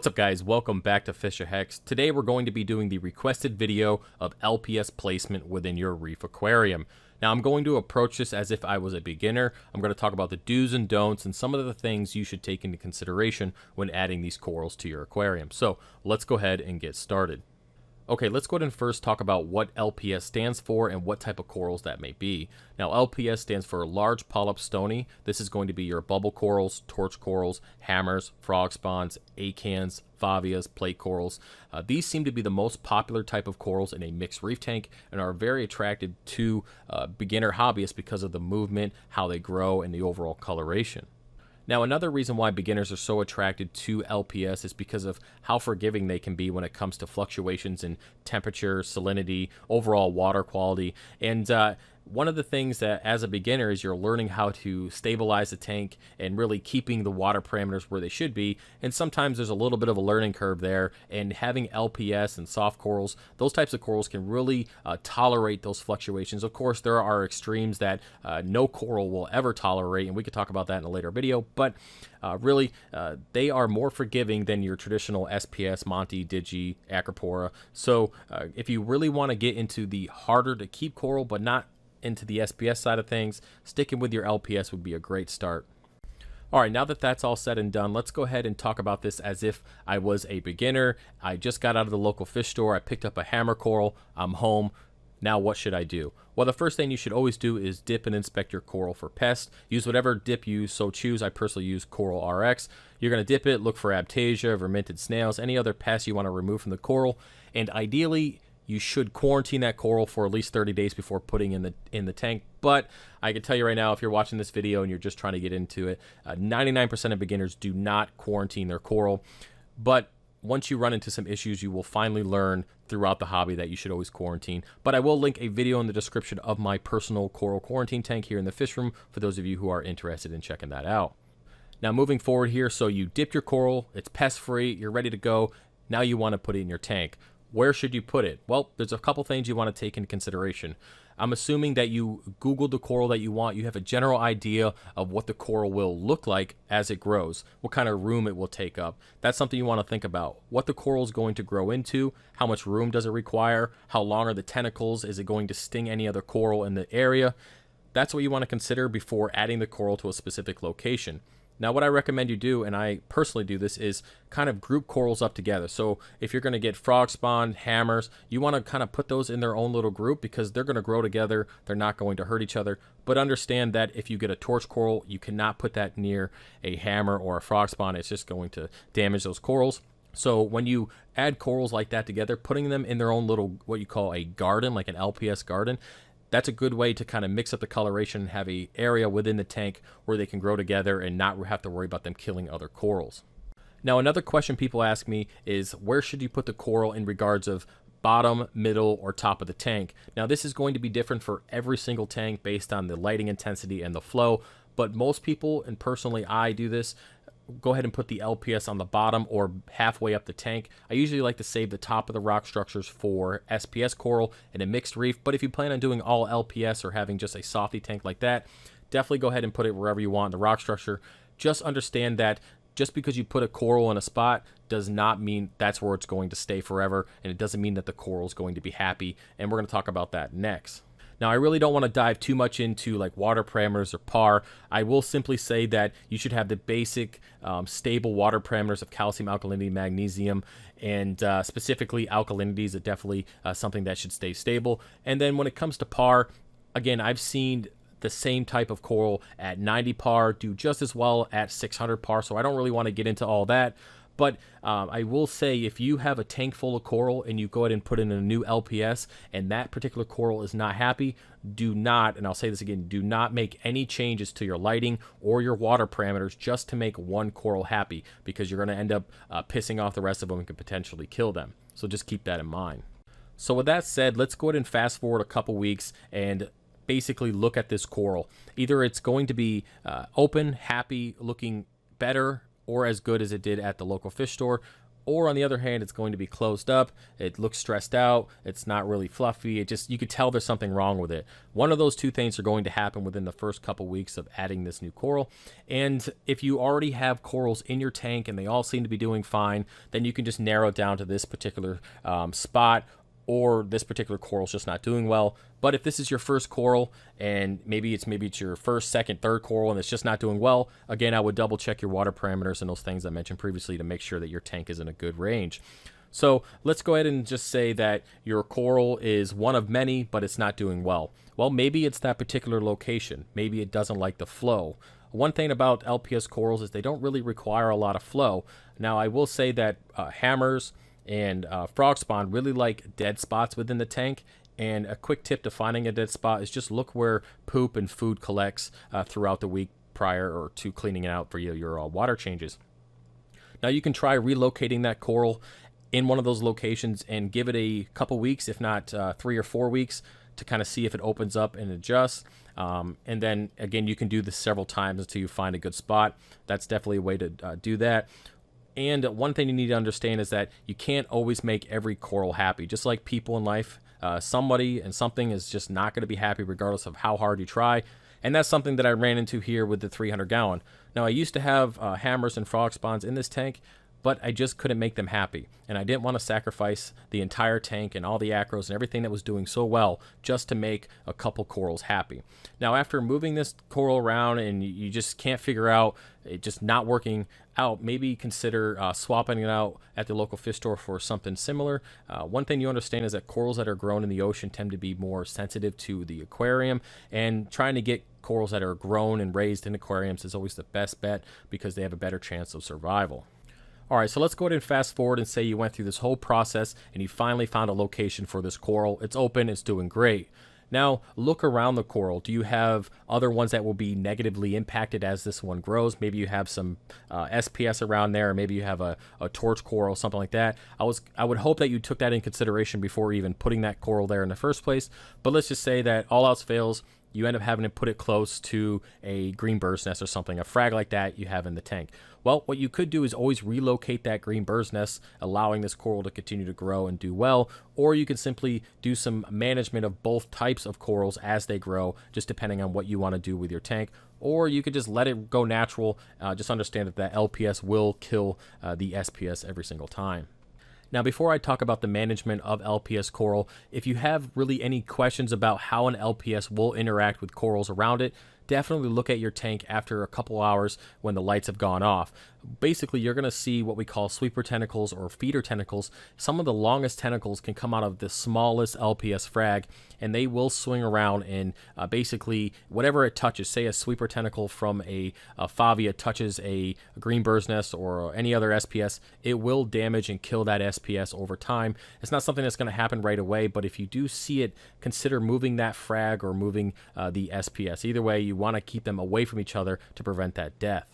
What's up guys, welcome back to FishOfHex. Today we're going to be doing the requested video of LPS placement within your reef aquarium. Now I'm going to approach this as if I was a beginner. I'm going to talk about the do's and don'ts and some of the things you should take into consideration when adding these corals to your aquarium. So let's go ahead and get started. Okay, let's go ahead and first talk about what LPS stands for and what type of corals that may be. Now, LPS stands for Large Polyp Stony. This is going to be your bubble corals, torch corals, hammers, frog spawns, acans, favias, plate corals. These seem to be the most popular type of corals in a mixed reef tank and are very attracted to beginner hobbyists because of the movement, how they grow, and the overall coloration. Now, another reason why beginners are so attracted to LPS is because of how forgiving they can be when it comes to fluctuations in temperature, salinity, overall water quality. And one of the things that as a beginner is you're learning how to stabilize the tank and really keeping the water parameters where they should be. And sometimes there's a little bit of a learning curve there, and having LPS and soft corals, those types of corals can really tolerate those fluctuations. Of course, there are extremes that no coral will ever tolerate, and we could talk about that in a later video, but really they are more forgiving than your traditional SPS, Monty, Digi, Acropora. So if you really want to get into the harder to keep coral but not into the SPS side of things, sticking with your LPS would be a great start. All right, now that that's all said and done, let's go ahead and talk about this as if I was a beginner. I just got out of the local fish store. I picked up a hammer coral. I'm home. Now what should I do? Well, the first thing you should always do is dip and inspect your coral for pests. Use whatever dip you so choose. I personally use Coral RX. You're going to dip it, look for Aiptasia, verminted snails, any other pests you want to remove from the coral, and ideally you should quarantine that coral for at least 30 days before putting in the tank. But I can tell you right now, if you're watching this video and you're just trying to get into it, 99% of beginners do not quarantine their coral. But once you run into some issues, you will finally learn throughout the hobby that you should always quarantine. But I will link a video in the description of my personal coral quarantine tank here in the fish room for those of you who are interested in checking that out. Now moving forward here, so you dipped your coral, it's pest free, you're ready to go. Now you want to put it in your tank. Where should you put it? Well, there's a couple things you want to take into consideration. I'm assuming that you Googled the coral that you want. You have a general idea of what the coral will look like as it grows, what kind of room it will take up. That's something you want to think about. What the coral is going to grow into, how much room does it require, how long are the tentacles, is it going to sting any other coral in the area? That's what you want to consider before adding the coral to a specific location. Now, what I recommend you do, and I personally do this, is kind of group corals up together. So if you're going to get frog spawn, hammers, you want to kind of put those in their own little group because they're going to grow together. They're not going to hurt each other. But understand that if you get a torch coral, you cannot put that near a hammer or a frog spawn. It's just going to damage those corals. So when you add corals like that together, putting them in their own little, what you call a garden, like an LPS garden, that's a good way to kind of mix up the coloration and have an area within the tank where they can grow together and not have to worry about them killing other corals. Now, another question people ask me is where should you put the coral in regards of bottom, middle, or top of the tank? Now, this is going to be different for every single tank based on the lighting intensity and the flow, but most people, and personally I do this, go ahead and put the LPS on the bottom or halfway up the tank. I usually like to save the top of the rock structures for SPS coral and a mixed reef, but if you plan on doing all LPS or having just a softy tank like that, definitely go ahead and put it wherever you want in the rock structure. Just understand that just because you put a coral in a spot does not mean that's where it's going to stay forever, and it doesn't mean that the coral is going to be happy, and we're going to talk about that next. Now, I really don't want to dive too much into like water parameters or PAR. I will simply say that you should have the basic stable water parameters of calcium, alkalinity, magnesium, and specifically alkalinity is definitely something that should stay stable. And then when it comes to PAR, again, I've seen the same type of coral at 90 PAR do just as well at 600 PAR, so I don't really want to get into all that. But I will say if you have a tank full of coral and you go ahead and put in a new LPS and that particular coral is not happy, do not, and I'll say this again, do not make any changes to your lighting or your water parameters just to make one coral happy, because you're going to end up pissing off the rest of them and could potentially kill them. So just keep that in mind. So with that said, let's go ahead and fast forward a couple weeks and basically look at this coral. Either it's going to be open, happy, looking better, or as good as it did at the local fish store, Or on the other hand, it's going to be closed up. It looks stressed out. It's not really fluffy. You could tell there's something wrong with it. One of those two things are going to happen within the first couple weeks of adding this new coral. And if you already have corals in your tank and they all seem to be doing fine, then you can just narrow it down to this particular spot, or this particular coral is just not doing well. But if this is your first coral and maybe it's your first, second, third coral and it's just not doing well, again, I would double check your water parameters and those things I mentioned previously to make sure that your tank is in a good range. So let's go ahead and just say that your coral is one of many, but it's not doing well. Well, maybe it's that particular location. Maybe it doesn't like the flow. One thing about LPS corals is they don't really require a lot of flow. Now, I will say that hammers and frog spawn really like dead spots within the tank. And a quick tip to finding a dead spot is just look where poop and food collects throughout the week prior or to cleaning it out for your water changes. Now you can try relocating that coral in one of those locations and give it a couple weeks, if not 3 or 4 weeks, to kind of see if it opens up and adjusts. And then again, you can do this several times until you find a good spot. That's definitely a way to do that. And one thing you need to understand is that you can't always make every coral happy. Just like people in life, somebody and something is just not going to be happy regardless of how hard you try. And that's something that I ran into here with the 300 gallon. Now, I used to have hammers and frog spawns in this tank, but I just couldn't make them happy. And I didn't want to sacrifice the entire tank and all the acros and everything that was doing so well just to make a couple corals happy. Now, after moving this coral around and you just can't figure out it just not working out, maybe consider swapping it out at the local fish store for something similar. One thing you understand is that corals that are grown in the ocean tend to be more sensitive to the aquarium, and trying to get corals that are grown and raised in aquariums is always the best bet because they have a better chance of survival. All right, so let's go ahead and fast forward and say you went through this whole process and you finally found a location for this coral. It's open, it's doing great. Now, look around the coral. Do you have other ones that will be negatively impacted as this one grows? Maybe you have some SPS around there, or maybe you have a torch coral, something like that. I would hope that you took that in consideration before even putting that coral there in the first place. But let's just say that all else fails, you end up having to put it close to a green bird's nest or something, a frag like that you have in the tank. Well, what you could do is always relocate that green bird's nest, allowing this coral to continue to grow and do well, or you can simply do some management of both types of corals as they grow, just depending on what you want to do with your tank. Or you could just let it go natural. Just understand that LPS will kill the SPS every single time. Now, before I talk about the management of LPS coral, if you have really any questions about how an LPS will interact with corals around it, definitely look at your tank after a couple hours when the lights have gone off. Basically, you're going to see what we call sweeper tentacles or feeder tentacles. Some of the longest tentacles can come out of the smallest LPS frag, and they will swing around and basically whatever it touches, say a sweeper tentacle from a Favia touches a green bird's nest or any other SPS, it will damage and kill that SPS over time. It's not something that's going to happen right away, but if you do see it, consider moving that frag or moving the SPS. Either way, you want to keep them away from each other to prevent that death.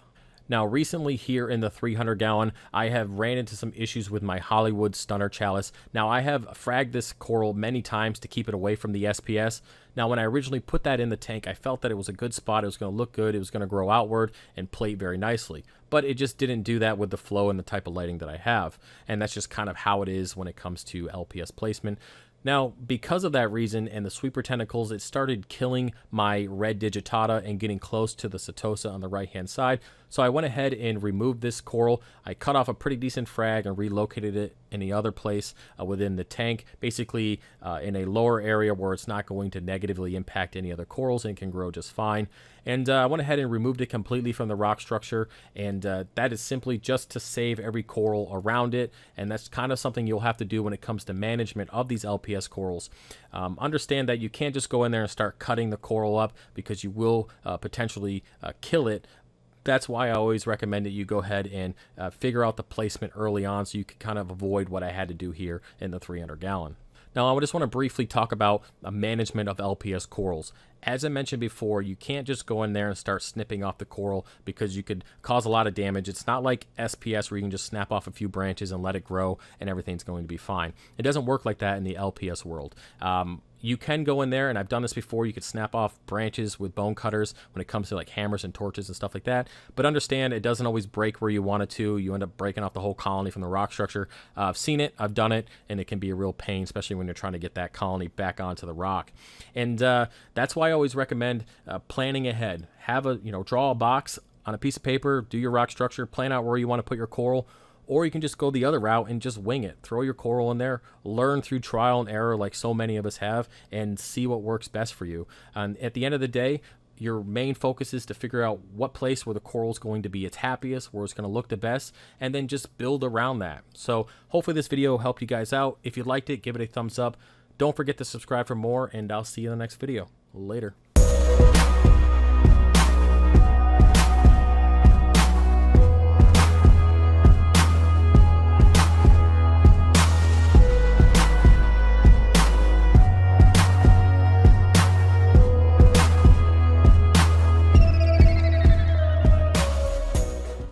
Now, recently here in the 300 gallon, I have ran into some issues with my Hollywood Stunner Chalice. Now, I have fragged this coral many times to keep it away from the SPS. Now, when I originally put that in the tank, I felt that it was a good spot. It was going to look good. It was going to grow outward and plate very nicely. But it just didn't do that with the flow and the type of lighting that I have. And that's just kind of how it is when it comes to LPS placement. Now, because of that reason and the sweeper tentacles, it started killing my red digitata and getting close to the Setosa on the right-hand side. So I went ahead and removed this coral. I cut off a pretty decent frag and relocated it in the other place within the tank, basically in a lower area where it's not going to negatively impact any other corals and can grow just fine. And I went ahead and removed it completely from the rock structure, and that is simply just to save every coral around it, and that's kind of something you'll have to do when it comes to management of these LPS corals. Understand that you can't just go in there and start cutting the coral up because you will potentially kill it. That's why I always recommend that you go ahead and figure out the placement early on so you can kind of avoid what I had to do here in the 300 gallon. Now, I just want to briefly talk about management of LPS corals. As I mentioned before, you can't just go in there and start snipping off the coral because you could cause a lot of damage. It's not like SPS where you can just snap off a few branches and let it grow and everything's going to be fine. It doesn't work like that in the LPS world. You can go in there, and I've done this before, you could snap off branches with bone cutters when it comes to like hammers and torches and stuff like that, but understand it doesn't always break where you want it to. You end up breaking off the whole colony from the rock structure. I've seen it, I've done it, and it can be a real pain, especially when you're trying to get that colony back onto the rock. And that's why I always recommend planning ahead. Have a, draw a box on a piece of paper, do your rock structure, plan out where you want to put your coral. Or you can just go the other route and just wing it. Throw your coral in there, learn through trial and error like so many of us have, and see what works best for you. And at the end of the day, your main focus is to figure out what place where the coral is going to be its happiest, where it's going to look the best, and then just build around that. So hopefully this video helped you guys out. If you liked it, give it a thumbs up. Don't forget to subscribe for more, and I'll see you in the next video. Later.